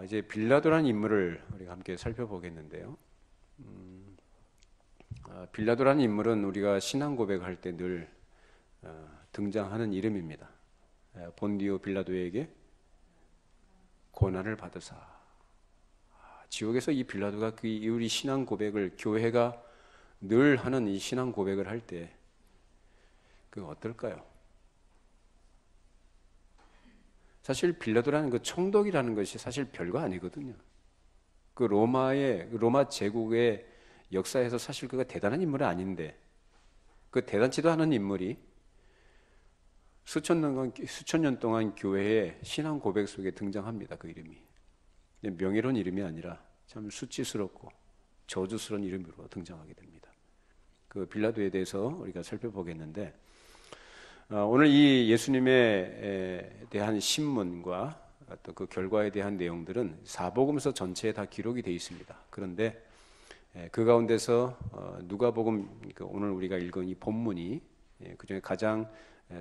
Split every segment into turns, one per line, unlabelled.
이제 빌라도라는 인물을 우리가 함께 살펴보겠는데요. 빌라도라는 인물은 우리가 신앙 고백할 때 늘 등장하는 이름입니다. 본디오 빌라도에게 고난을 받으사. 지옥에서 이 빌라도가 우리 신앙 고백을, 교회가 늘 하는 이 신앙 고백을 할 때 그 어떨까요? 사실 빌라도라는 그 총독이라는 것이 사실 별거 아니거든요. 그 로마 제국의 역사에서 사실 그가 대단한 인물은 아닌데, 그 대단치도 않은 인물이 수천 년 동안 교회의 신앙 고백 속에 등장합니다. 그 이름이 명예로운 이름이 아니라 참 수치스럽고 저주스러운 이름으로 등장하게 됩니다. 그 빌라도에 대해서 우리가 살펴보겠는데, 오늘 이 예수님에 대한 신문과 또 그 결과에 대한 내용들은 사복음서 전체에 다 기록이 되어 있습니다. 그런데 그 가운데서 누가복음, 오늘 우리가 읽은 이 본문이 그중에 가장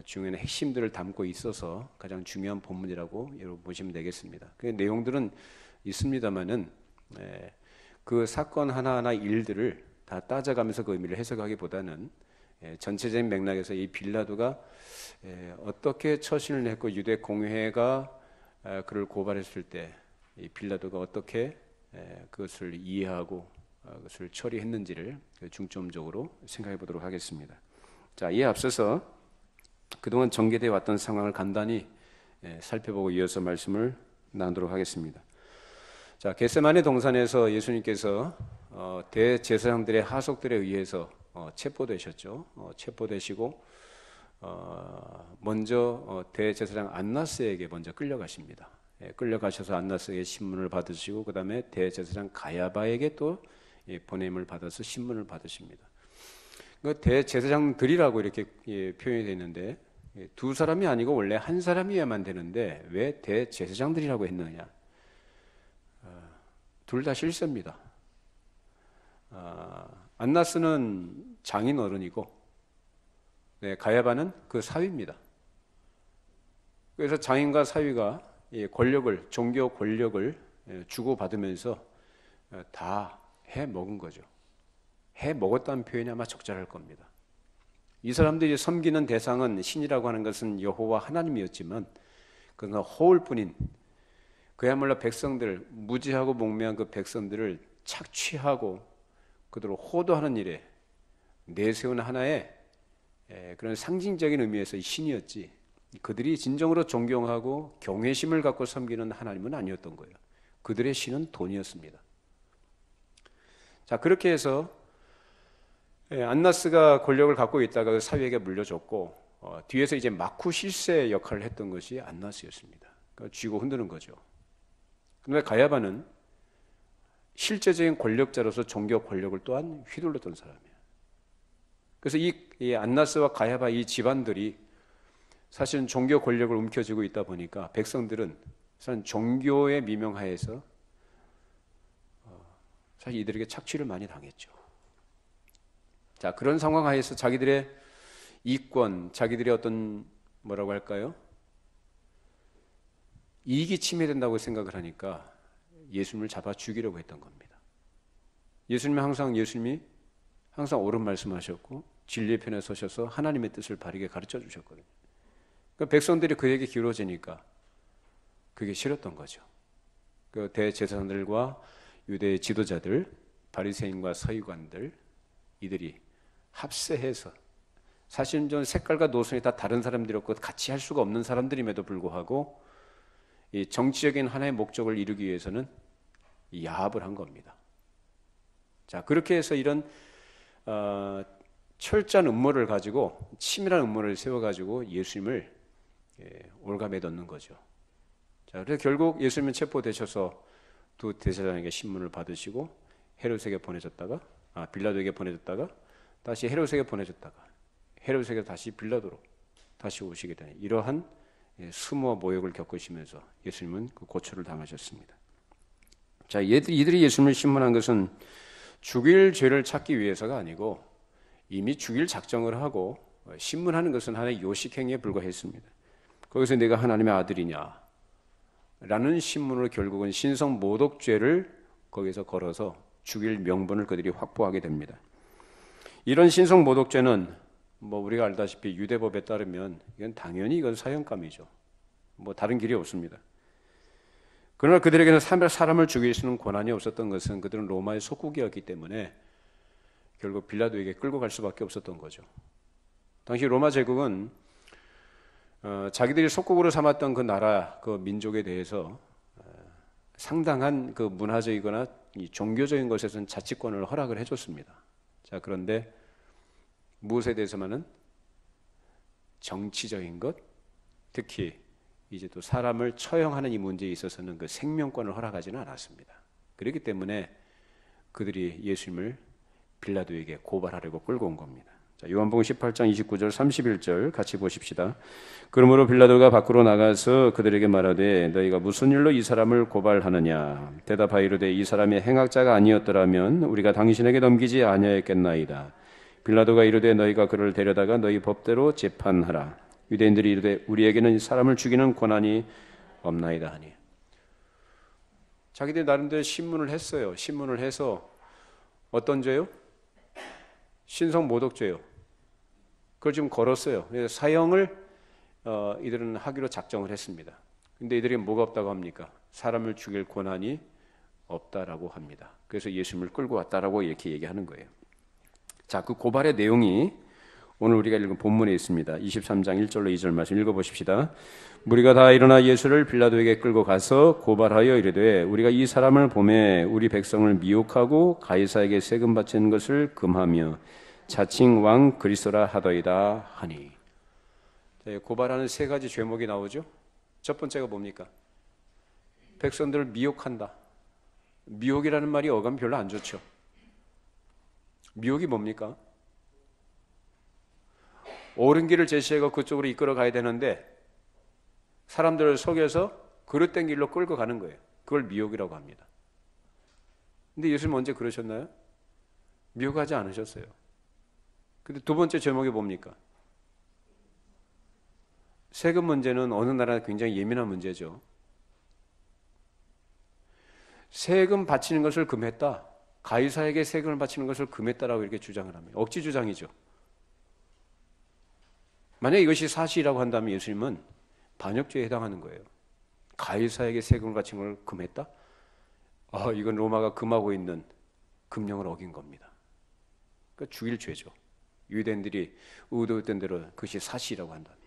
중요한 핵심들을 담고 있어서 가장 중요한 본문이라고 여러분 보시면 되겠습니다. 그 내용들은 있습니다만은 그 사건 하나하나 일들을 다 따져가면서 그 의미를 해석하기보다는 전체적인 맥락에서 이 빌라도가 어떻게 처신을 했고 유대 공회가 그를 고발했을 때 이 빌라도가 어떻게 그것을 이해하고 그것을 처리했는지를 중점적으로 생각해 보도록 하겠습니다. 자, 이에 앞서서 그동안 전개되어 왔던 상황을 간단히 살펴보고 이어서 말씀을 나누도록 하겠습니다. 자, 겟세마네 동산에서 예수님께서 대제사장들의 하속들에 의해서 체포되셨죠. 체포되시고 먼저 대제사장 안나스에게 먼저 끌려가십니다. 끌려가셔서 안나스에게 신문을 받으시고 그 다음에 대제사장 가야바에게 또 보냄을 받아서 신문을 받으십니다. 그 대제사장들이라고 이렇게 표현이 되는데 두 사람이 아니고 원래 한 사람이어야만 되는데 왜 대제사장들이라고 했느냐? 둘 다 실세입니다. 안나스는 장인 어른이고 가야바는 그 사위입니다. 그래서 장인과 사위가 권력을, 종교 권력을 주고받으면서 다 해먹은 거죠. 해먹었다는 표현이 아마 적절할 겁니다. 이 사람들이 섬기는 대상은, 신이라고 하는 것은 여호와 하나님이었지만 그러나 허울뿐인 그야말로 백성들, 무지하고 몽매한 그 백성들을 착취하고 그들을 호도하는 일에 내세우는 하나의 그런 상징적인 의미에서 신이었지, 그들이 진정으로 존경하고 경외심을 갖고 섬기는 하나님은 아니었던 거예요. 그들의 신은 돈이었습니다. 자, 그렇게 해서 안나스가 권력을 갖고 있다가 그 사위에게 물려줬고 뒤에서 이제 마쿠 실세 역할을 했던 것이 안나스였습니다. 그러니까 쥐고 흔드는 거죠. 그런데 가야바는 실제적인 권력자로서 종교 권력을 또한 휘둘렀던 사람이에요. 그래서 이 안나스와 가야바 이 집안들이 사실은 종교 권력을 움켜쥐고 있다 보니까 백성들은 사실 종교의 미명하에서 사실 이들에게 착취를 많이 당했죠. 자, 그런 상황 하에서 자기들의 이권, 자기들의 어떤 뭐라고 할까요? 이익이 침해된다고 생각을 하니까 예수님을 잡아 죽이려고 했던 겁니다. 예수님이 항상 옳은 말씀하셨고 진리의 편에 서셔서 하나님의 뜻을 바르게 가르쳐 주셨거든요. 그러니까 백성들이 그에게 기울어지니까 그게 싫었던 거죠. 그 대제사장들과 유대 지도자들, 바리새인과 서기관들, 이들이 합세해서, 사실은 좀 색깔과 노선이 다 다른 사람들이었고 같이 할 수가 없는 사람들임에도 불구하고 이 정치적인 하나의 목적을 이루기 위해서는 야합을 한 겁니다. 자, 그렇게 해서 이런 철저한 음모를 가지고, 치밀한 음모를 세워가지고 예수님을 올가매 넣는 거죠. 자, 그래서 결국 예수님은 체포되셔서 두 대제사장에게 신문을 받으시고 헤롯에게 보내졌다가, 빌라도에게 보내졌다가 다시 헤롯에게 보내졌다가 헤롯에게 다시 빌라도로 다시 오시게 되는 이러한 수모 모욕을 겪으시면서 예수님은 그 고초를 당하셨습니다. 자, 이들이 예수님을 신문한 것은 죽일 죄를 찾기 위해서가 아니고 이미 죽일 작정을 하고 신문하는 것은 하나의 요식행위에 불과했습니다. 거기서 내가 하나님의 아들이냐, 라는 신문으로 결국은 신성모독죄를 거기서 걸어서 죽일 명분을 그들이 확보하게 됩니다. 이런 신성모독죄는 우리가 알다시피 유대법에 따르면 이건 당연히 이건 사형감이죠. 다른 길이 없습니다. 그러나 그들에게는 사람을 죽일 수 있는 권한이 없었던 것은 그들은 로마의 속국이었기 때문에 결국 빌라도에게 끌고 갈 수밖에 없었던 거죠. 당시 로마 제국은 자기들이 속국으로 삼았던 그 나라, 그 민족에 대해서 상당한 그 문화적이거나 이 종교적인 것에서는 자치권을 허락을 해줬습니다. 자, 그런데 무엇에 대해서만은 정치적인 것, 특히 이제 또 사람을 처형하는 이 문제에 있어서는 그 생명권을 허락하지는 않았습니다. 그렇기 때문에 그들이 예수님을 빌라도에게 고발하려고 끌고 온 겁니다. 자, 요한복음 18장 29절 31절 같이 보십시다. 그러므로 빌라도가 밖으로 나가서 그들에게 말하되 너희가 무슨 일로 이 사람을 고발하느냐 대답하이르되 이 사람이 행악자가 아니었더라면 우리가 당신에게 넘기지 아니하였겠나이다. 빌라도가 이르되 너희가 그를 데려다가 너희 법대로 재판하라. 유대인들이 이르되 우리에게는 사람을 죽이는 권한이 없나이다 하니. 자기들이 나름대로 신문을 했어요. 신문을 해서 어떤 죄요? 신성모독죄요. 그걸 지금 걸었어요. 사형을 이들은 하기로 작정을 했습니다. 근데 이들이 뭐가 없다고 합니까? 사람을 죽일 권한이 없다라고 합니다. 그래서 예수님을 끌고 왔다라고 이렇게 얘기하는 거예요. 자, 그 고발의 내용이 오늘 우리가 읽은 본문에 있습니다. 23장 1절로 2절 말씀 읽어보십시다. 무리가 다 일어나 예수를 빌라도에게 끌고 가서 고발하여 이르되 우리가 이 사람을 보매 우리 백성을 미혹하고 가이사에게 세금 바치는 것을 금하며 자칭 왕 그리스도라 하더이다 하니. 고발하는 세 가지 죄목이 나오죠. 첫 번째가 뭡니까? 백성들을 미혹한다. 미혹이라는 말이 어감 별로 안 좋죠. 미혹이 뭡니까? 옳은 길을 제시하고 그쪽으로 이끌어 가야 되는데 사람들을 속여서 그릇된 길로 끌고 가는 거예요. 그걸 미혹이라고 합니다. 근데 예수님 언제 그러셨나요? 미혹하지 않으셨어요. 근데 두 번째 제목이 뭡니까? 세금 문제는 어느 나라나 굉장히 예민한 문제죠. 세금 바치는 것을 금했다. 가이사에게 세금을 바치는 것을 금했다라고 이렇게 주장을 합니다. 억지 주장이죠. 만약 이것이 사실이라고 한다면 예수님은 반역죄에 해당하는 거예요. 가이사에게 세금을 바친 걸 금했다? 이건 로마가 금하고 있는 금령을 어긴 겁니다. 그러니까 죽일 죄죠. 유대인들이 의도했던 대로 그것이 사실이라고 한다면.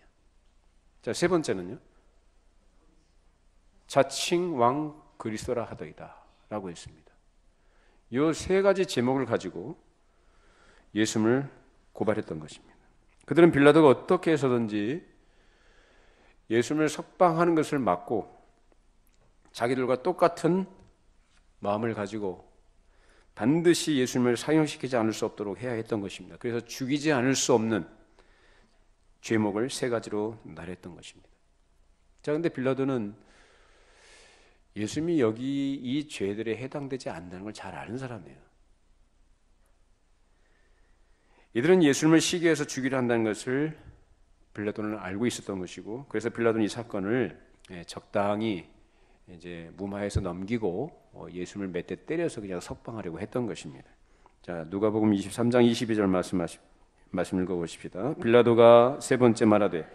자, 세 번째는요. 자칭 왕 그리스도라 하더이다 라고 했습니다. 이 세 가지 제목을 가지고 예수님을 고발했던 것입니다. 그들은 빌라도가 어떻게 해서든지 예수님을 석방하는 것을 막고 자기들과 똑같은 마음을 가지고 반드시 예수님을 사형시키지 않을 수 없도록 해야 했던 것입니다. 그래서 죽이지 않을 수 없는 죄목을 세 가지로 나랬던 것입니다. 자, 근데 빌라도는 예수님이 여기 이 죄들에 해당되지 않는다는 걸 잘 아는 사람이에요. 이들은 예수님을 시기해서 죽이려 한다는 것을 빌라도는 알고 있었던 것이고, 그래서 빌라도는 이 사건을 적당히 이제 무마해서 넘기고 예수님을 몇 대 때려서 그냥 석방하려고 했던 것입니다. 자, 누가복음 23장 22절 말씀 읽어보십시다. 빌라도가 세 번째 말하되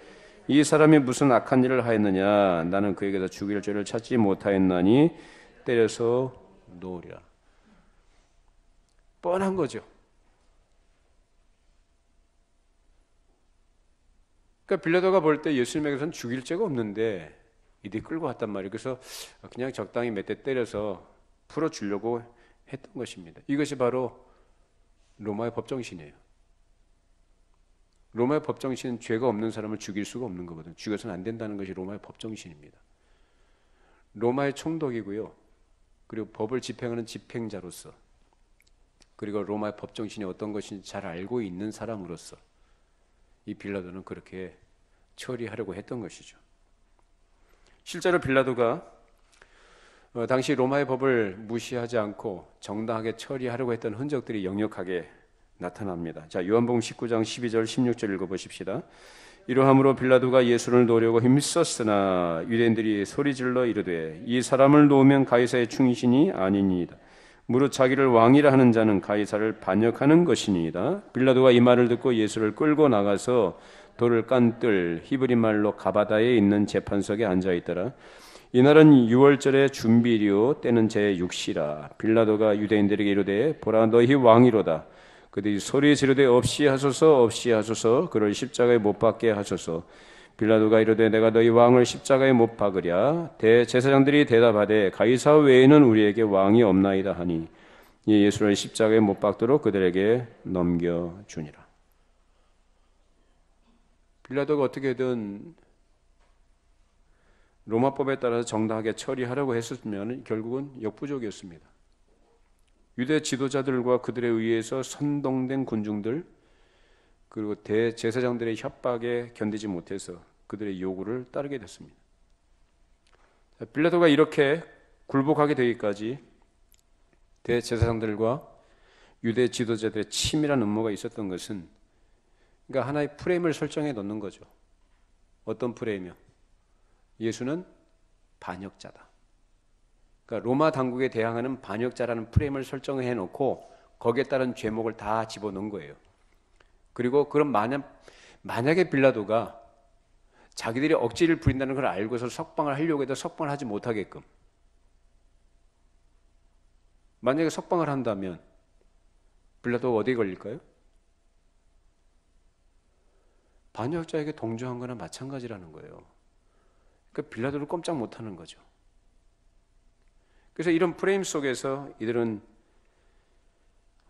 이 사람이 무슨 악한 일을 하였느냐? 나는 그에게서 죽일 죄를 찾지 못하였나니 때려서 놓으리라. 뻔한 거죠. 그러니까 빌라도가 볼 때 예수님에게서는 죽일 죄가 없는데 이들이 끌고 왔단 말이에요. 그래서 그냥 적당히 몇 대 때려서 풀어주려고 했던 것입니다. 이것이 바로 로마의 법정신이에요. 로마의 법정신은 죄가 없는 사람을 죽일 수가 없는 거거든요. 죽여서는 안 된다는 것이 로마의 법정신입니다. 로마의 총독이고요. 그리고 법을 집행하는 집행자로서, 그리고 로마의 법정신이 어떤 것인지 잘 알고 있는 사람으로서 이 빌라도는 그렇게 처리하려고 했던 것이죠. 실제로 빌라도가 당시 로마의 법을 무시하지 않고 정당하게 처리하려고 했던 흔적들이 역력하게 나타납니다. 자, 요한복음 19장 12절 16절 읽어보십시다. 이러함으로 빌라도가 예수를 놓으려고 힘썼으나 유대인들이 소리질러 이르되 이 사람을 놓으면 가이사의 충신이 아니니이다. 무릇 자기를 왕이라 하는 자는 가이사를 반역하는 것이니이다. 빌라도가 이 말을 듣고 예수를 끌고 나가서 돌을 깐 뜰 히브리 말로 가바다에 있는 재판석에 앉아 있더라. 이날은 유월절의 준비일이요 때는 제6시라. 빌라도가 유대인들에게 이르되 보라 너희 왕이로다. 그들이 소리 지르되 없이 하소서 없이 하소서 그를 십자가에 못 박게 하소서. 빌라도가 이르되 내가 너희 왕을 십자가에 못 박으랴. 대제사장들이 대답하되 가이사 외에는 우리에게 왕이 없나이다 하니 이 예수를 십자가에 못 박도록 그들에게 넘겨주니라. 빌라도가 어떻게든 로마법에 따라서 정당하게 처리하려고 했었으면 결국은 역부족이었습니다. 유대 지도자들과 그들에 의해서 선동된 군중들 그리고 대제사장들의 협박에 견디지 못해서 그들의 요구를 따르게 됐습니다. 빌라도가 이렇게 굴복하게 되기까지 대제사장들과 유대 지도자들의 치밀한 음모가 있었던 것은 그러니까 하나의 프레임을 설정해 놓는 거죠. 어떤 프레임이요? 예수는 반역자다. 그러니까 로마 당국에 대항하는 반역자라는 프레임을 설정해 놓고 거기에 따른 죄목을 다 집어넣은 거예요. 그리고 그럼 만약에 빌라도가 자기들이 억지를 부린다는 걸 알고서 석방을 하려고 해도 석방을 하지 못하게끔 만약에 석방을 한다면 빌라도가 어디에 걸릴까요? 반역자에게 동조한 거나 마찬가지라는 거예요. 그러니까 빌라도를 꼼짝 못하는 거죠. 그래서 이런 프레임 속에서 이들은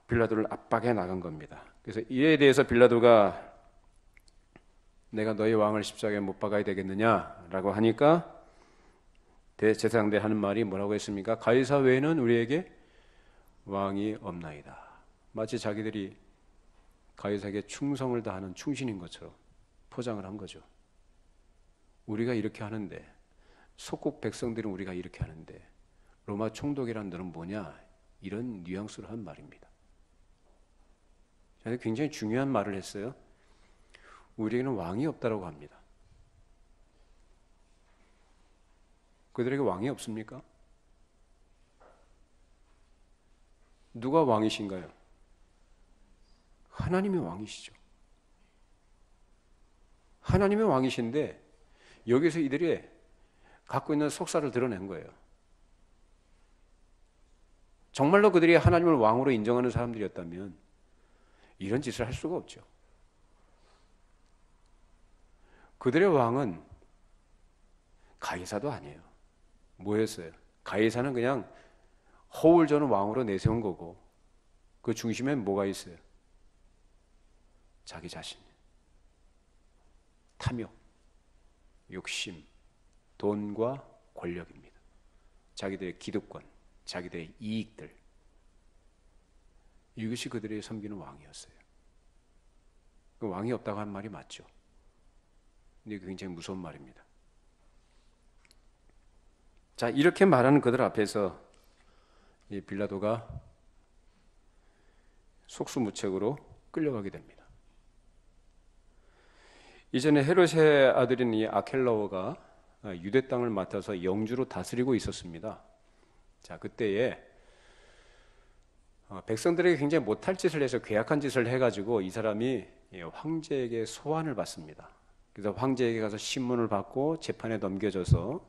빌라도를 압박해 나간 겁니다. 그래서 이에 대해서 빌라도가 내가 너희 왕을 십자가에 못 박아야 되겠느냐라고 하니까 대제사장들 하는 말이 뭐라고 했습니까? 가이사 외에는 우리에게 왕이 없나이다. 마치 자기들이 가이사에게 충성을 다하는 충신인 것처럼 포장을 한 거죠. 우리가 이렇게 하는데 속국 백성들은 우리가 이렇게 하는데 로마 총독이란 너는 뭐냐? 이런 뉘앙스로 한 말입니다. 굉장히 중요한 말을 했어요. 우리에게는 왕이 없다라고 합니다. 그들에게 왕이 없습니까? 누가 왕이신가요? 하나님이 왕이시죠. 하나님의 왕이신데 여기서 이들이 갖고 있는 속사를 드러낸 거예요. 정말로 그들이 하나님을 왕으로 인정하는 사람들이었다면 이런 짓을 할 수가 없죠. 그들의 왕은 가이사도 아니에요. 뭐였어요? 가이사는 그냥 허울 저는 왕으로 내세운 거고 그 중심엔 뭐가 있어요? 자기 자신, 탐욕, 욕심, 돈과 권력입니다. 자기들의 기득권, 자기들의 이익들, 이것이 그들의 섬기는 왕이었어요. 그 왕이 없다고 한 말이 맞죠. 근데 굉장히 무서운 말입니다. 자, 이렇게 말하는 그들 앞에서 이 빌라도가 속수무책으로 끌려가게 됩니다. 이전에 헤롯의 아들인 이 아켈라오가 유대 땅을 맡아서 영주로 다스리고 있었습니다. 자, 그때에 백성들에게 굉장히 못할 짓을 해서 괴악한 짓을 해가지고 이 사람이 황제에게 소환을 받습니다. 그래서 황제에게 가서 신문을 받고 재판에 넘겨져서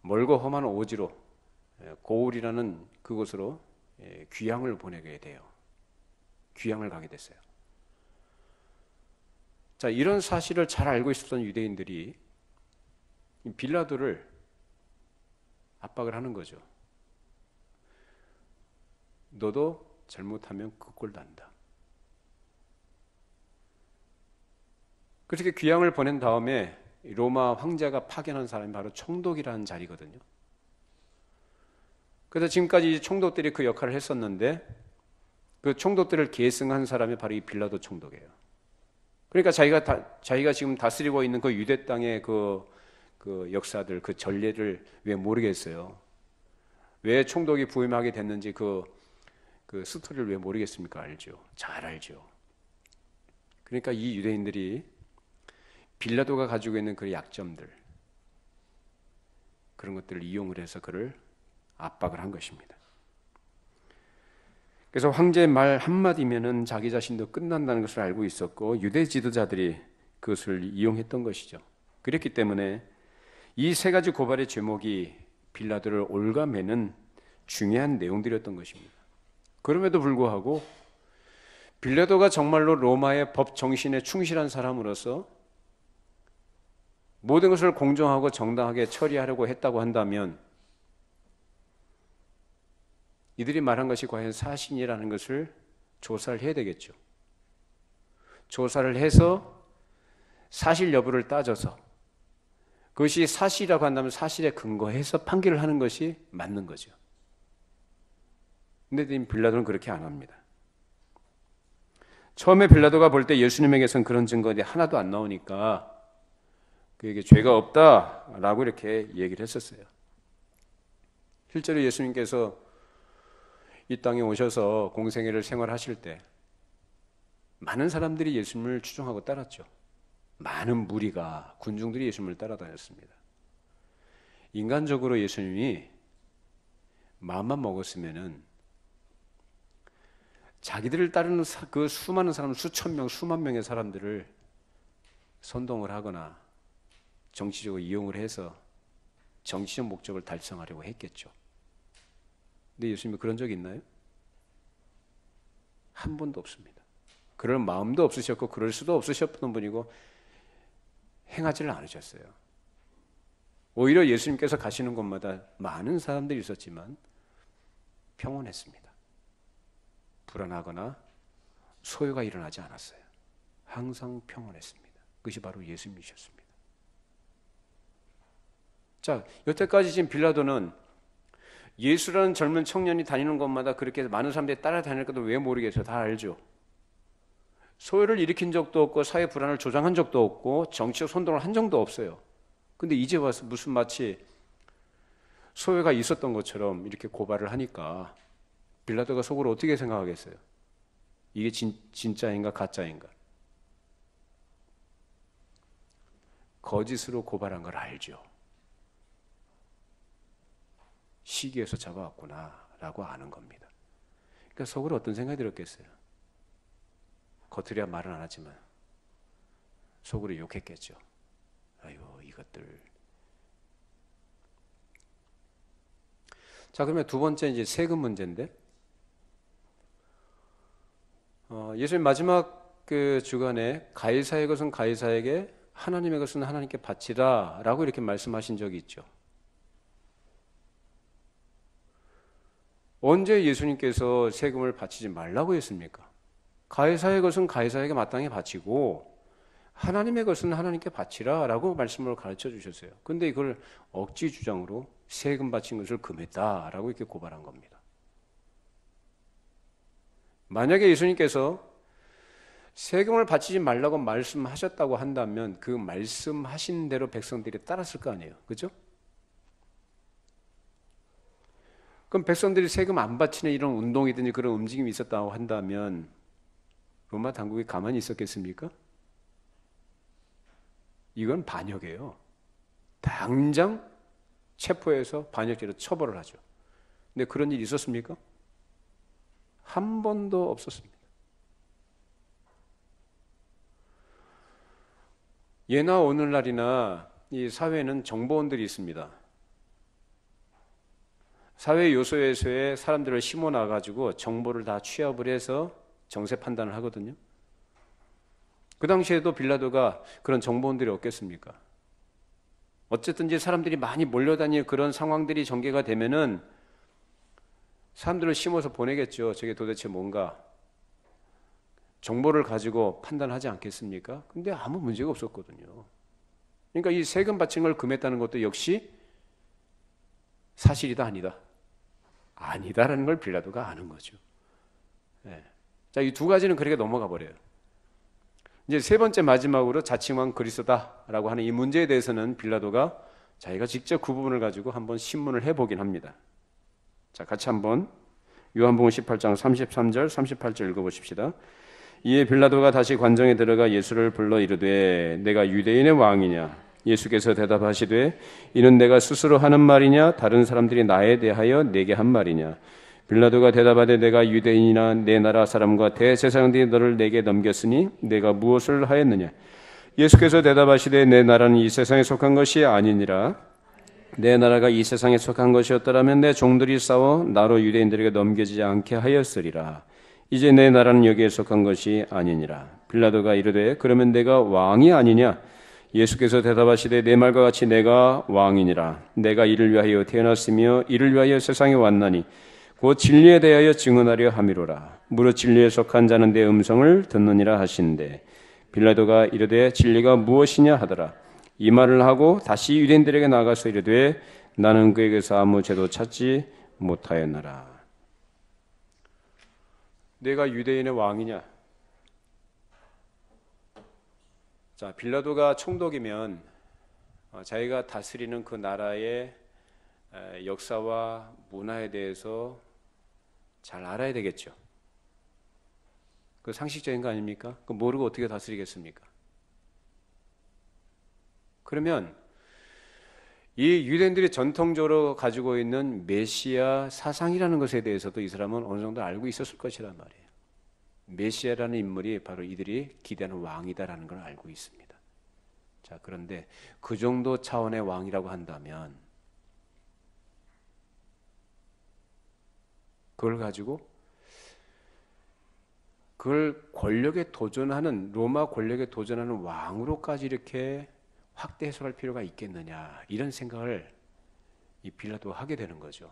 멀고 험한 오지로 고울이라는 그곳으로 귀향을 보내게 돼요. 귀향을 가게 됐어요. 자, 이런 사실을 잘 알고 있었던 유대인들이 빌라도를 압박을 하는 거죠. 너도 잘못하면 그 꼴 난다. 그렇게 귀향을 보낸 다음에 로마 황제가 파견한 사람이 바로 총독이라는 자리거든요. 그래서 지금까지 총독들이 그 역할을 했었는데 그 총독들을 계승한 사람이 바로 이 빌라도 총독이에요. 그러니까 자기가 지금 다스리고 있는 그 유대 땅의 그 역사들, 그 전례를 왜 모르겠어요? 왜 총독이 부임하게 됐는지 그 스토리를 왜 모르겠습니까? 알죠. 잘 알죠. 그러니까 이 유대인들이 빌라도가 가지고 있는 그 약점들, 그런 것들을 이용을 해서 그를 압박을 한 것입니다. 그래서 황제의 말 한마디면은 자기 자신도 끝난다는 것을 알고 있었고 유대 지도자들이 그것을 이용했던 것이죠. 그렇기 때문에 이 세 가지 고발의 제목이 빌라도를 올가매는 중요한 내용들이었던 것입니다. 그럼에도 불구하고 빌라도가 정말로 로마의 법 정신에 충실한 사람으로서 모든 것을 공정하고 정당하게 처리하려고 했다고 한다면 이들이 말한 것이 과연 사실이라는 것을 조사를 해야 되겠죠. 조사를 해서 사실 여부를 따져서 그것이 사실이라고 한다면 사실에 근거해서 판결을 하는 것이 맞는 거죠. 근데 빌라도는 그렇게 안 합니다. 처음에 빌라도가 볼 때 예수님에게선 그런 증거들이 하나도 안 나오니까 그에게 죄가 없다라고 이렇게 얘기를 했었어요. 실제로 예수님께서 이 땅에 오셔서 공생애를 생활하실 때 많은 사람들이 예수님을 추종하고 따랐죠. 많은 무리가, 군중들이 예수님을 따라다녔습니다. 인간적으로 예수님이 마음만 먹었으면은 자기들을 따르는 그 수많은 사람, 수천 명, 수만 명의 사람들을 선동을 하거나 정치적으로 이용을 해서 정치적 목적을 달성하려고 했겠죠. 근데 예수님이 그런 적이 있나요? 한 번도 없습니다. 그럴 마음도 없으셨고 그럴 수도 없으셨던 분이고 행하지를 않으셨어요. 오히려 예수님께서 가시는 곳마다 많은 사람들이 있었지만 평온했습니다. 불안하거나 소요가 일어나지 않았어요. 항상 평온했습니다. 그것이 바로 예수님이셨습니다. 자, 여태까지 지금 빌라도는 예수라는 젊은 청년이 다니는 곳마다 그렇게 많은 사람들이 따라다닐 것도 왜 모르겠어요. 다 알죠. 소요를 일으킨 적도 없고 사회 불안을 조장한 적도 없고 정치적 선동을 한 적도 없어요. 근데 이제 와서 무슨 마치 소요가 있었던 것처럼 이렇게 고발을 하니까 빌라도가 속으로 어떻게 생각하겠어요? 이게 진짜인가 가짜인가? 거짓으로 고발한 걸 알죠. 시기에서 잡아왔구나 라고 아는 겁니다. 그러니까 속으로 어떤 생각이 들었겠어요? 겉으로야 말은 안 하지만 속으로 욕했겠죠. 아유 이것들. 자, 그러면 두 번째 이제 세금 문제인데 예수님 마지막 그 주간에 가이사의 것은 가이사에게 하나님의 것은 하나님께 바치라 라고 이렇게 말씀하신 적이 있죠. 언제 예수님께서 세금을 바치지 말라고 했습니까? 가이사의 것은 가이사에게 마땅히 바치고 하나님의 것은 하나님께 바치라 라고 말씀을 가르쳐 주셨어요. 근데 이걸 억지 주장으로 세금 바친 것을 금했다 라고 이렇게 고발한 겁니다. 만약에 예수님께서 세금을 바치지 말라고 말씀하셨다고 한다면 그 말씀하신 대로 백성들이 따랐을 거 아니에요. 그죠? 그럼 백성들이 세금 안 바치는 이런 운동이든지 그런 움직임이 있었다고 한다면 로마 당국이 가만히 있었겠습니까? 이건 반역이에요. 당장 체포해서 반역죄로 처벌을 하죠. 근데 그런 일이 있었습니까? 한 번도 없었습니다. 예나 오늘날이나 이 사회는 정보원들이 있습니다. 사회 요소에서의 사람들을 심어놔가지고 정보를 다 취합을 해서 정세 판단을 하거든요. 그 당시에도 빌라도가 그런 정보원들이 없겠습니까? 어쨌든 이제 사람들이 많이 몰려다니는 그런 상황들이 전개가 되면은 사람들을 심어서 보내겠죠. 저게 도대체 뭔가 정보를 가지고 판단하지 않겠습니까? 근데 아무 문제가 없었거든요. 그러니까 이 세금 바친 걸 금했다는 것도 역시 사실이다 아니다? 아니다라는 걸 빌라도가 아는 거죠. 네. 자, 이 두 가지는 그렇게 넘어가 버려요. 이제 세 번째 마지막으로 자칭왕 그리스도다라고 하는 이 문제에 대해서는 빌라도가 자기가 직접 그 부분을 가지고 한번 신문을 해보긴 합니다. 자, 같이 한번 요한복음 18장 33절, 38절 읽어보십시다. 이에 빌라도가 다시 관정에 들어가 예수를 불러 이르되 내가 유대인의 왕이냐? 예수께서 대답하시되 이는 내가 스스로 하는 말이냐? 다른 사람들이 나에 대하여 내게 한 말이냐? 빌라도가 대답하되 내가 유대인이나 내 나라 사람과 대제사장들이 너를 내게 넘겼으니 내가 무엇을 하였느냐? 예수께서 대답하시되 내 나라는 이 세상에 속한 것이 아니니라. 내 나라가 이 세상에 속한 것이었더라면 내 종들이 싸워 나로 유대인들에게 넘겨지지 않게 하였으리라. 이제 내 나라는 여기에 속한 것이 아니니라. 빌라도가 이르되 그러면 내가 왕이 아니냐? 예수께서 대답하시되 내 말과 같이 내가 왕이니라. 내가 이를 위하여 태어났으며 이를 위하여 세상에 왔나니 곧 진리에 대하여 증언하려 함이로라. 무릇 진리에 속한 자는 내 음성을 듣느니라 하신대. 빌라도가 이르되 진리가 무엇이냐 하더라. 이 말을 하고 다시 유대인들에게 나가서 이르되 나는 그에게서 아무 죄도 찾지 못하였노라. 내가 유대인의 왕이냐? 자, 빌라도가 총독이면 자기가 다스리는 그 나라의 역사와 문화에 대해서 잘 알아야 되겠죠. 그 상식적인 거 아닙니까? 그 모르고 어떻게 다스리겠습니까? 그러면 이 유대인들이 전통적으로 가지고 있는 메시아 사상이라는 것에 대해서도 이 사람은 어느 정도 알고 있었을 것이란 말이에요. 메시아라는 인물이 바로 이들이 기대하는 왕이다라는 걸 알고 있습니다. 자, 그런데 그 정도 차원의 왕이라고 한다면 그걸 가지고 그걸 권력에 도전하는 로마 권력에 도전하는 왕으로까지 이렇게 확대 해석할 필요가 있겠느냐 이런 생각을 이 빌라도가 하게 되는 거죠.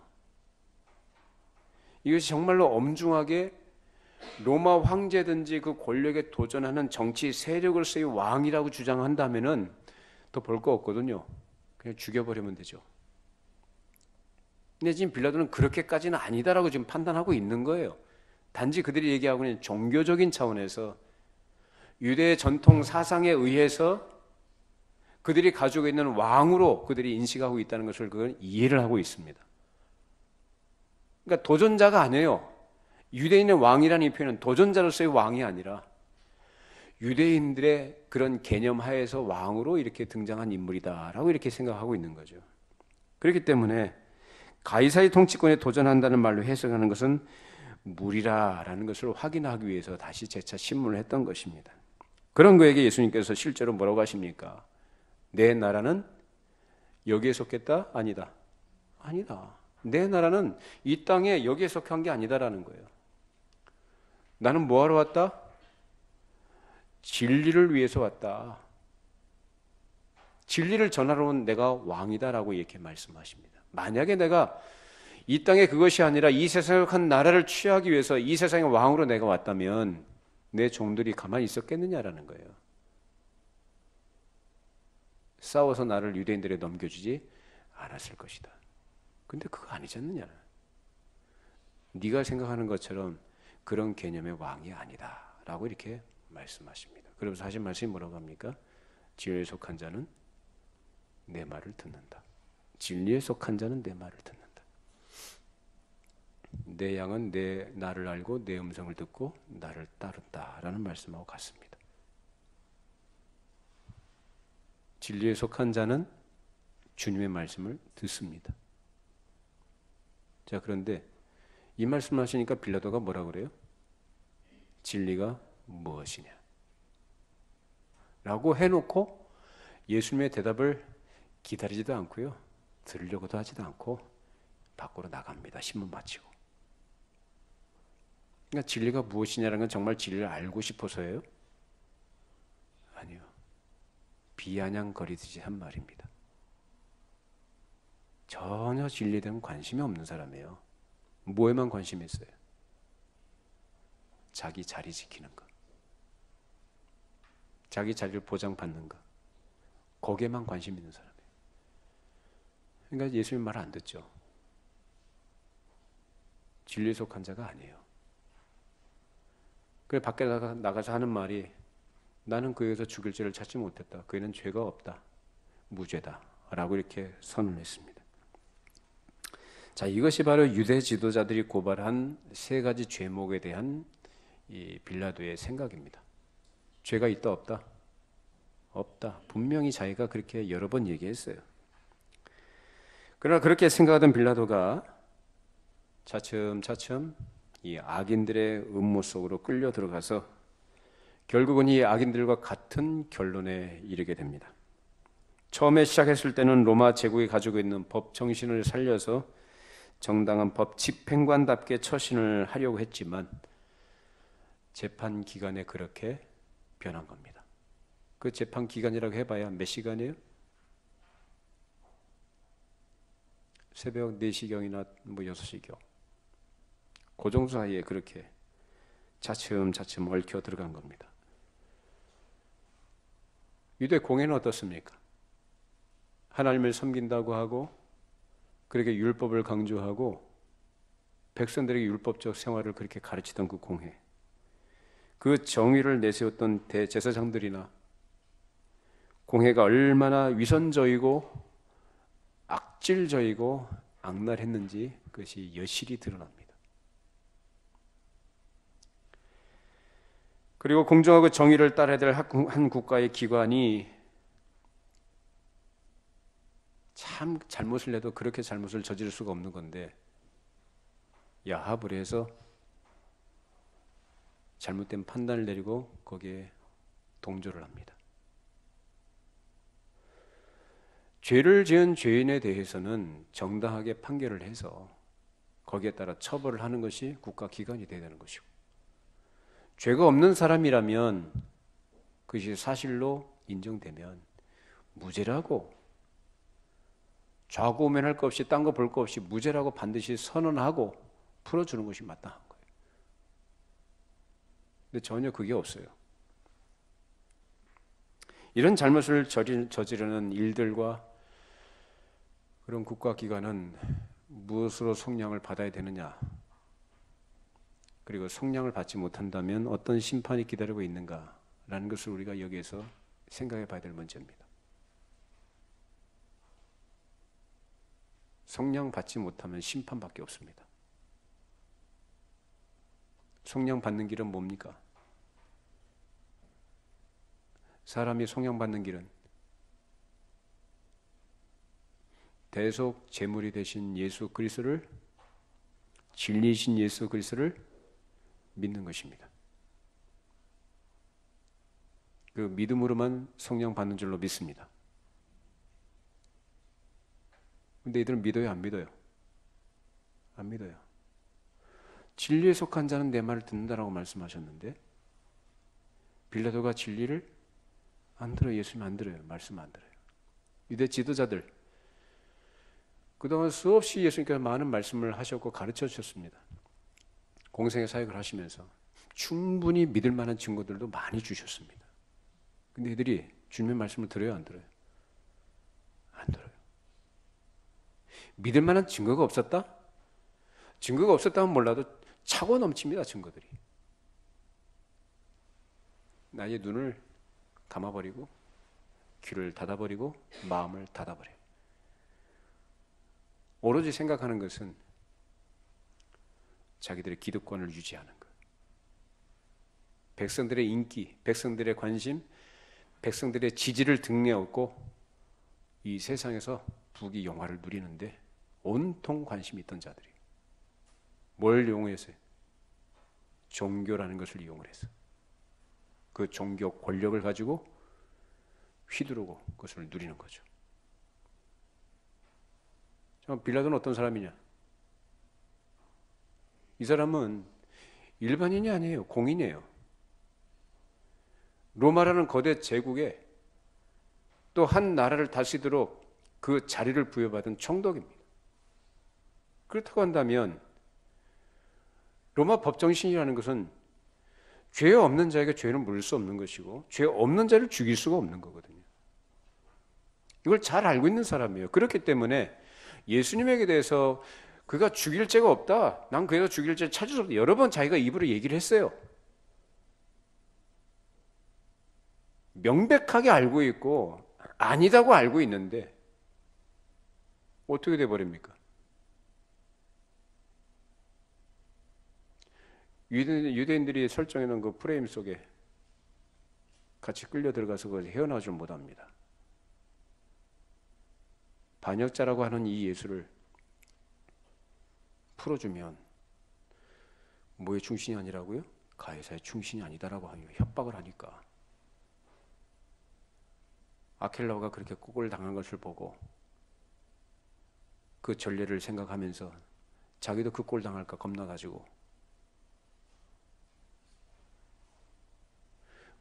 이것이 정말로 엄중하게 로마 황제든지 그 권력에 도전하는 정치 세력으로서의 왕이라고 주장한다면은 더 볼 거 없거든요. 그냥 죽여버리면 되죠. 근데 지금 빌라도는 그렇게까지는 아니다라고 지금 판단하고 있는 거예요. 단지 그들이 얘기하고 있는 종교적인 차원에서 유대의 전통 사상에 의해서 그들이 가지고 있는 왕으로 그들이 인식하고 있다는 것을 그건 이해를 하고 있습니다. 그러니까 도전자가 아니에요. 유대인의 왕이라는 이 표현은 도전자로서의 왕이 아니라 유대인들의 그런 개념 하에서 왕으로 이렇게 등장한 인물이다라고 이렇게 생각하고 있는 거죠. 그렇기 때문에 가이사의 통치권에 도전한다는 말로 해석하는 것은 무리라라는 것을 확인하기 위해서 다시 재차 신문을 했던 것입니다. 그런 그에게 예수님께서 실제로 뭐라고 하십니까? 내 나라는 여기에 속했다? 아니다. 아니다. 내 나라는 이 땅에 여기에 속한 게 아니다라는 거예요. 나는 뭐하러 왔다? 진리를 위해서 왔다. 진리를 전하러 온 내가 왕이다라고 이렇게 말씀하십니다. 만약에 내가 이 땅에 그것이 아니라 이 세상에 속한 나라를 취하기 위해서 이 세상의 왕으로 내가 왔다면 내 종들이 가만히 있었겠느냐라는 거예요. 싸워서 나를 유대인들에 넘겨주지 않았을 것이다. 근데 그거 아니지 않느냐. 네가 생각하는 것처럼 그런 개념의 왕이 아니다 라고 이렇게 말씀하십니다. 그러면서 하신 말씀이 뭐라고 합니까? 진리에 속한 자는 내 말을 듣는다. 진리에 속한 자는 내 말을 듣는다. 내 양은 나를 알고 내 음성을 듣고 나를 따른다 라는 말씀하고 같습니다. 진리에 속한 자는 주님의 말씀을 듣습니다. 자, 그런데 이 말씀을 하시니까 빌라도가 뭐라 그래요? 진리가 무엇이냐? 라고 해놓고 예수님의 대답을 기다리지도 않고요. 들으려고도 하지도 않고 밖으로 나갑니다. 신문 마치고. 그러니까 진리가 무엇이냐라는 건 정말 진리를 알고 싶어서예요? 아니요. 비아냥거리듯이 한 말입니다. 전혀 진리에 대한 관심이 없는 사람이에요. 뭐에만 관심이 있어요? 자기 자리 지키는 것. 자기 자리를 보장받는 것. 거기에만 관심 있는 사람이에요. 그러니까 예수님 말 안 듣죠. 진리에 속한 자가 아니에요. 그래 밖에 나가서 하는 말이 나는 그에게서 죽일 죄를 찾지 못했다. 그에는 죄가 없다. 무죄다. 라고 이렇게 선언을 했습니다. 자, 이것이 바로 유대 지도자들이 고발한 세 가지 죄목에 대한 이 빌라도의 생각입니다. 죄가 있다 없다? 없다. 분명히 자기가 그렇게 여러 번 얘기했어요. 그러나 그렇게 생각하던 빌라도가 차츰차츰 이 악인들의 음모 속으로 끌려 들어가서 결국은 이 악인들과 같은 결론에 이르게 됩니다. 처음에 시작했을 때는 로마 제국이 가지고 있는 법 정신을 살려서 정당한 법 집행관답게 처신을 하려고 했지만 재판 기간에 그렇게 변한 겁니다. 그 재판 기간이라고 해봐야 몇 시간이에요? 새벽 4시경이나 뭐 6시경. 그 정도 사이에 그렇게 차츰차츰 얽혀 들어간 겁니다. 유대 공예는 어떻습니까? 하나님을 섬긴다고 하고 그렇게 율법을 강조하고 백성들에게 율법적 생활을 그렇게 가르치던 그 공회, 그 정의를 내세웠던 대제사장들이나 공회가 얼마나 위선적이고 악질적이고 악랄했는지 그것이 여실히 드러납니다. 그리고 공정하고 정의를 따라야 될 한 국가의 기관이 참 잘못을 해도 그렇게 잘못을 저지를 수가 없는 건데 야합을 해서 잘못된 판단을 내리고 거기에 동조를 합니다. 죄를 지은 죄인에 대해서는 정당하게 판결을 해서 거기에 따라 처벌을 하는 것이 국가기관이 되어야 되는 것이고, 죄가 없는 사람이라면 그것이 사실로 인정되면 무죄라고 좌고우면할 것 없이 딴 거 볼 것 없이 무죄라고 반드시 선언하고 풀어주는 것이 마땅한 거예요. 근데 전혀 그게 없어요. 이런 잘못을 저지르는 일들과 그런 국가기관은 무엇으로 속량을 받아야 되느냐, 그리고 속량을 받지 못한다면 어떤 심판이 기다리고 있는가라는 것을 우리가 여기에서 생각해 봐야 될 문제입니다. 속량 받지 못하면 심판밖에 없습니다. 속량 받는 길은 뭡니까? 사람이 속량 받는 길은 대속 제물이 되신 예수 그리스도를, 진리이신 예수 그리스도를 믿는 것입니다. 그 믿음으로만 속량 받는 줄로 믿습니다. 근데 이들은 믿어요, 안 믿어요? 안 믿어요. 진리에 속한 자는 내 말을 듣는다라고 말씀하셨는데 빌라도가 진리를 안 들어요. 예수님 안 들어요. 말씀 안 들어요. 유대 지도자들 그동안 수없이 예수님께서 많은 말씀을 하셨고 가르쳐 주셨습니다. 공생의 사역을 하시면서 충분히 믿을 만한 증거들도 많이 주셨습니다. 근데 이들이 주님의 말씀을 들어요, 안 들어요? 안 들어요. 믿을 만한 증거가 없었다? 증거가 없었다면 몰라도 차고 넘칩니다, 증거들이. 나의 눈을 감아버리고 귀를 닫아버리고 마음을 닫아버려요. 오로지 생각하는 것은 자기들의 기득권을 유지하는 것, 백성들의 인기, 백성들의 관심, 백성들의 지지를 등에 업고 이 세상에서 부귀 영화를 누리는데 온통 관심이 있던 자들이 뭘 이용했어요? 종교라는 것을 이용을 했어. 그 종교 권력을 가지고 휘두르고 그것을 누리는 거죠. 빌라도는 어떤 사람이냐? 이 사람은 일반인이 아니에요. 공인이에요. 로마라는 거대 제국에 또 한 나라를 다스리도록 그 자리를 부여받은 총독입니다. 그렇다고 한다면 로마 법정신이라는 것은 죄 없는 자에게 죄는 물을 수 없는 것이고 죄 없는 자를 죽일 수가 없는 거거든요. 이걸 잘 알고 있는 사람이에요. 그렇기 때문에 예수님에게 대해서 그가 죽일 죄가 없다, 난 그가 죽일 죄를 찾을 수 없다, 여러 번 자기가 입으로 얘기를 했어요. 명백하게 알고 있고 아니다고 알고 있는데 어떻게 돼버립니까? 유대인들이 설정해놓은 그 프레임 속에 같이 끌려 들어가서 그걸 헤어나오질 못합니다. 반역자라고 하는 이 예수를 풀어주면 뭐의 충신이 아니라고요? 가해사의 충신이 아니다라고 하며 협박을 하니까 아켈라오가 그렇게 꼴을 당한 것을 보고 그 전례를 생각하면서 자기도 그 꼴 당할까 겁나가지고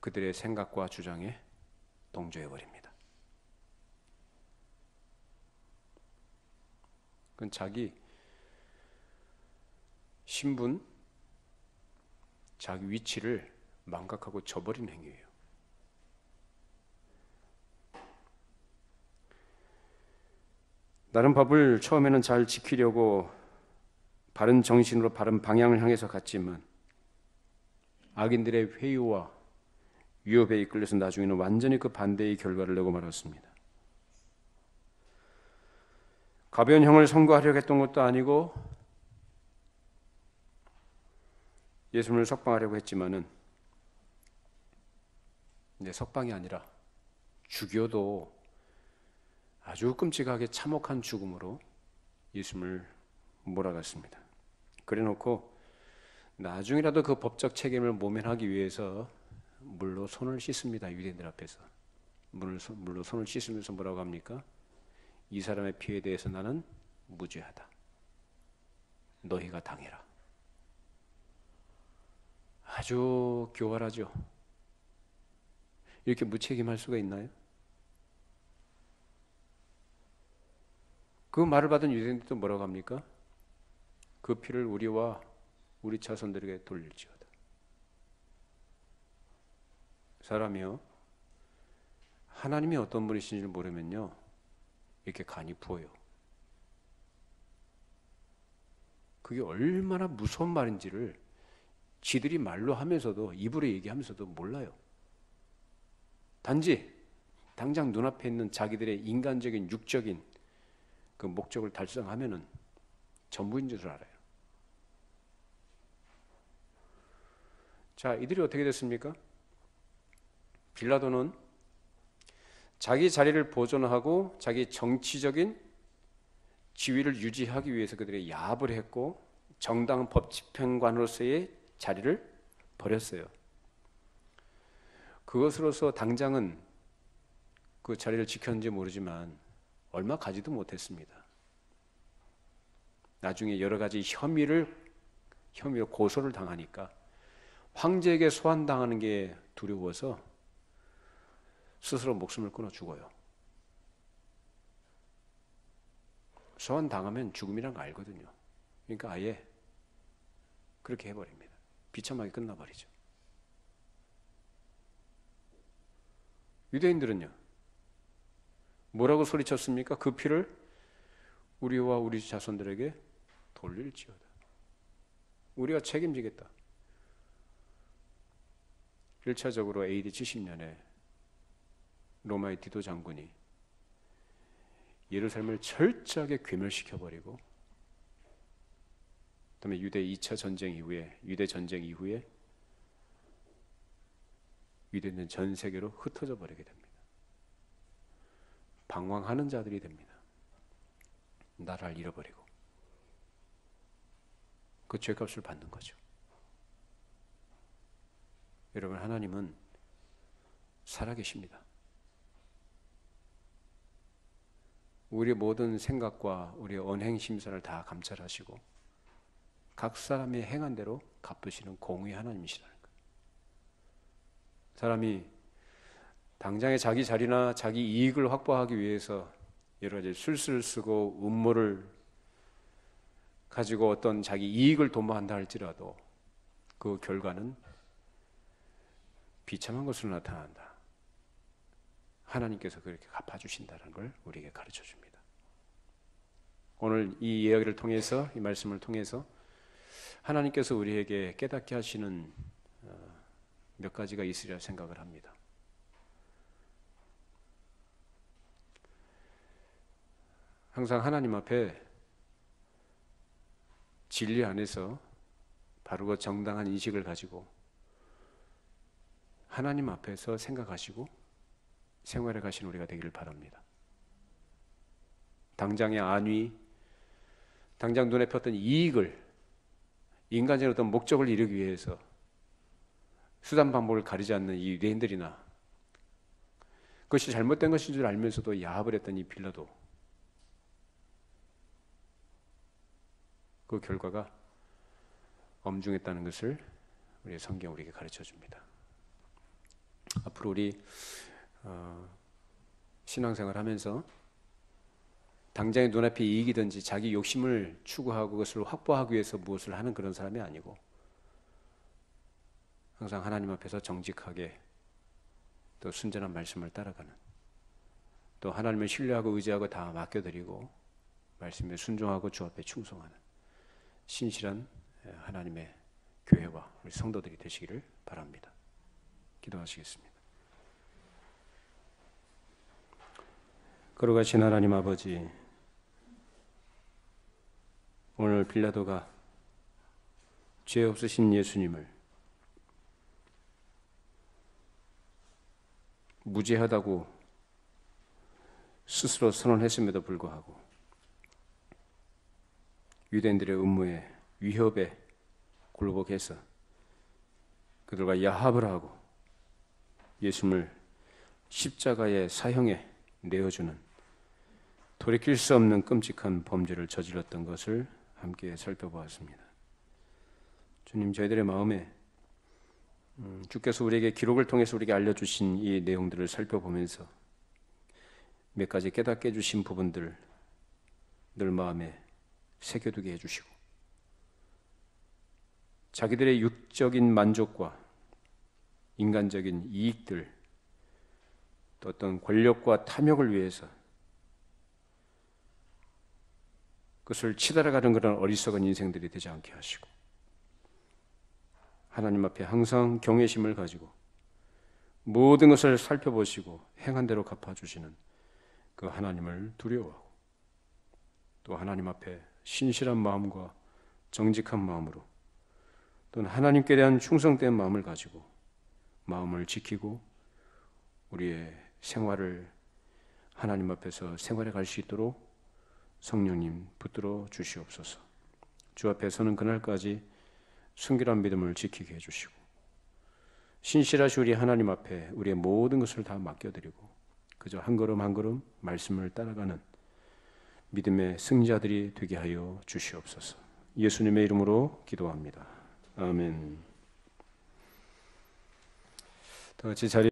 그들의 생각과 주장에 동조해버립니다. 그건 자기 신분, 자기 위치를 망각하고 저버린 행위예요. 나는 법을 처음에는 잘 지키려고 바른 정신으로 바른 방향을 향해서 갔지만 악인들의 회유와 위협에 이끌려서 나중에는 완전히 그 반대의 결과를 내고 말았습니다. 가벼운 형을 선고하려고 했던 것도 아니고 예수님을 석방하려고 했지만은 이제 석방이 아니라 죽여도 아주 끔찍하게 참혹한 죽음으로 예수님을 몰아갔습니다. 그래놓고 나중이라도 그 법적 책임을 모면하기 위해서 물로 손을 씻습니다. 유대인들 앞에서 물로 손을 씻으면서 뭐라고 합니까? 이 사람의 피에 대해서 나는 무죄하다. 너희가 당해라. 아주 교활하죠. 이렇게 무책임할 수가 있나요? 그 말을 받은 유대인들도 뭐라고 합니까? 그 피를 우리와 우리 자손들에게 돌릴지어다. 사람이요, 하나님이 어떤 분이신지 모르면요 이렇게 간이 부어요. 그게 얼마나 무서운 말인지를 지들이 말로 하면서도, 입으로 얘기하면서도 몰라요. 단지 당장 눈앞에 있는 자기들의 인간적인 육적인 그 목적을 달성하면은 전부인 줄 알아요. 자, 이들이 어떻게 됐습니까? 빌라도는 자기 자리를 보존하고 자기 정치적인 지위를 유지하기 위해서 그들이 야합을 했고 정당 법집행관으로서의 자리를 버렸어요. 그것으로서 당장은 그 자리를 지켰는지 모르지만 얼마 가지도 못했습니다. 나중에 여러 가지 혐의로 고소를 당하니까 황제에게 소환당하는 게 두려워서 스스로 목숨을 끊어 죽어요. 소환당하면 죽음이란 거 알거든요. 그러니까 아예 그렇게 해버립니다. 비참하게 끝나버리죠. 유대인들은요, 뭐라고 소리쳤습니까? 그 피를 우리와 우리 자손들에게 돌릴지어다. 우리가 책임지겠다. 1차적으로 AD 70년에 로마의 디도 장군이 예루살렘을 철저하게 괴멸시켜버리고, 그다음에 유대 2차 전쟁 이후에, 유대 전쟁 이후에 유대인은 전 세계로 흩어져 버리게 됩니다. 방황하는 자들이 됩니다. 나라를 잃어버리고 그 죄값을 받는 거죠. 여러분, 하나님은 살아계십니다. 우리의 모든 생각과 우리의 언행 심사를 다 감찰하시고 각 사람의 행한 대로 갚으시는 공의의 하나님이시라는 거예요. 사람이 당장의 자기 자리나 자기 이익을 확보하기 위해서 여러 가지 술수를 쓰고 음모를 가지고 어떤 자기 이익을 도모한다 할지라도 그 결과는 비참한 것으로 나타난다. 하나님께서 그렇게 갚아주신다는 걸 우리에게 가르쳐 줍니다. 오늘 이 이야기를 통해서, 이 말씀을 통해서 하나님께서 우리에게 깨닫게 하시는 몇 가지가 있으리라 생각을 합니다. 항상 하나님 앞에 진리 안에서 바르고 정당한 인식을 가지고 하나님 앞에서 생각하시고 생활해 가신 우리가 되기를 바랍니다. 당장의 안위, 당장 눈에 폈던 이익을, 인간적인 어떤 목적을 이루기 위해서 수단 방법을 가리지 않는 이 유대인들이나 그것이 잘못된 것인 줄 알면서도 야합을 했던 이 빌라도, 그 결과가 엄중했다는 것을 우리의 성경 우리에게 가르쳐 줍니다. 앞으로 우리 신앙생활 하면서 당장의 눈앞의 이익이든지 자기 욕심을 추구하고 그것을 확보하기 위해서 무엇을 하는 그런 사람이 아니고 항상 하나님 앞에서 정직하게 또 순전한 말씀을 따라가는, 또 하나님을 신뢰하고 의지하고 다 맡겨드리고 말씀에 순종하고 주 앞에 충성하는 신실한 하나님의 교회와 우리 성도들이 되시기를 바랍니다. 기도하시겠습니다. 거룩하신 하나님 아버지, 오늘 빌라도가 죄 없으신 예수님을 무죄하다고 스스로 선언했음에도 불구하고 유대인들의 음모에, 위협에 굴복해서 그들과 야합을 하고 예수님을 십자가의 사형에 내어주는 돌이킬 수 없는 끔찍한 범죄를 저질렀던 것을 함께 살펴보았습니다. 주님, 저희들의 마음에 주께서 우리에게 기록을 통해서 우리에게 알려주신 이 내용들을 살펴보면서 몇 가지 깨닫게 해주신 부분들 늘 마음에 새겨두게 해주시고, 자기들의 육적인 만족과 인간적인 이익들, 또 어떤 권력과 탐욕을 위해서 그것을 치달아가는 그런 어리석은 인생들이 되지 않게 하시고, 하나님 앞에 항상 경외심을 가지고 모든 것을 살펴보시고 행한 대로 갚아주시는 그 하나님을 두려워하고, 또 하나님 앞에 신실한 마음과 정직한 마음으로, 또는 하나님께 대한 충성된 마음을 가지고 마음을 지키고 우리의 생활을 하나님 앞에서 생활해 갈 수 있도록 성령님 붙들어 주시옵소서. 주 앞에 서는 그날까지 순결한 믿음을 지키게 해주시고, 신실하신 우리 하나님 앞에 우리의 모든 것을 다 맡겨드리고 그저 한 걸음 한 걸음 말씀을 따라가는 믿음의 승자들이 되게 하여 주시옵소서. 예수님의 이름으로 기도합니다. 아멘. 다 같이 자리